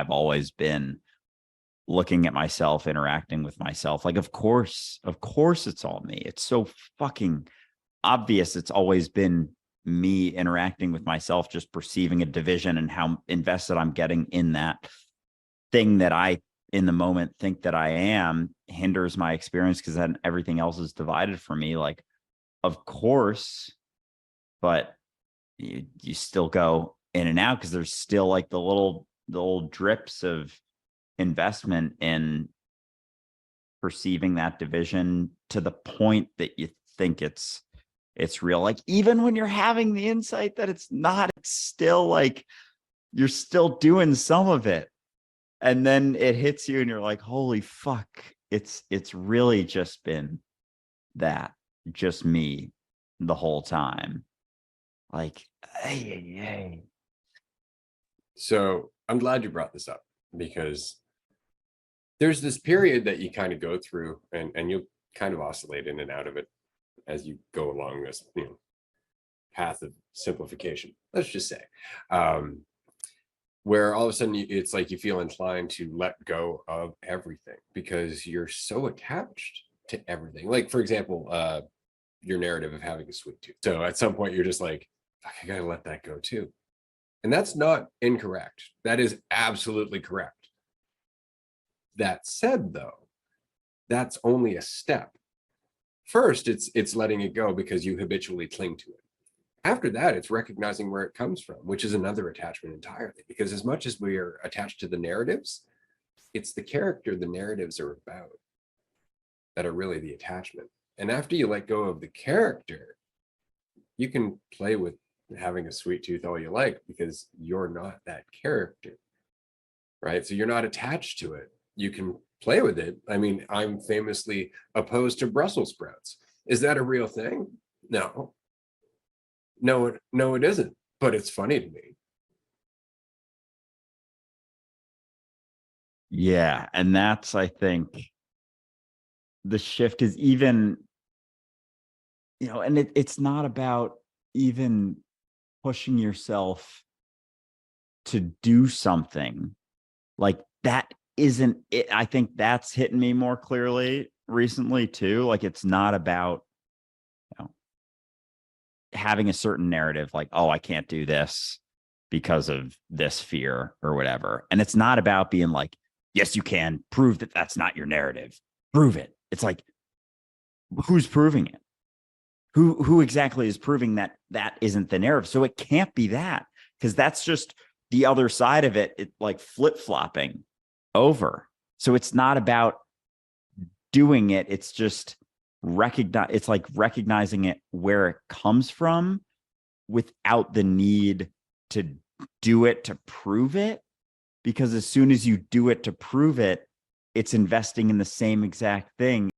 I've always been looking at myself, interacting with myself. Like, of course it's all me. It's so fucking obvious. It's always been me interacting with myself, just perceiving a division and how invested I'm getting in that thing that I, in the moment, think that I am, hinders my experience because then everything else is divided for me. Like, of course, but you still go in and out because there's still like the little drips of investment in perceiving that division to the point that you think it's real. Like, even when you're having the insight that it's not, it's still like you're still doing some of it, and then it hits you and you're like, holy fuck, it's really just been that, just me the whole time. Like, hey. So I'm glad you brought this up, because there's this period that you kind of go through, and you'll kind of oscillate in and out of it as you go along this, path of simplification, let's just say, where all of a sudden it's like you feel inclined to let go of everything because you're so attached to everything. Like, for example, your narrative of having a sweet tooth. So at some point you're just like, fuck, I gotta let that go too. And that's not incorrect. That is absolutely correct. That said, though, that's only a step. First, it's letting it go because you habitually cling to it. After that, it's recognizing where it comes from, which is another attachment entirely. Because as much as we are attached to the narratives, it's the character the narratives are about that are really the attachment. And after you let go of the character, you can play with having a sweet tooth all you like, because you're not that character, right? So you're not attached to it. You can play with it. I mean, I'm famously opposed to Brussels sprouts. Is that a real thing? No, it isn't, but it's funny to me. Yeah. And that's, I think, the shift is even, and it's not about even pushing yourself to do something like that. Isn't it? I think that's hitting me more clearly recently too. Like, it's not about, having a certain narrative, like, oh, I can't do this because of this fear or whatever. And it's not about being like, yes, you can prove that that's not your narrative. Prove it. It's like, who's proving it? Who exactly is proving that that isn't the narrative? So it can't be that, because that's just the other side of it. It like flip-flopping over. So it's not about doing it. It's just it's like recognizing it where it comes from without the need to do it to prove it. Because as soon as you do it to prove it, it's investing in the same exact thing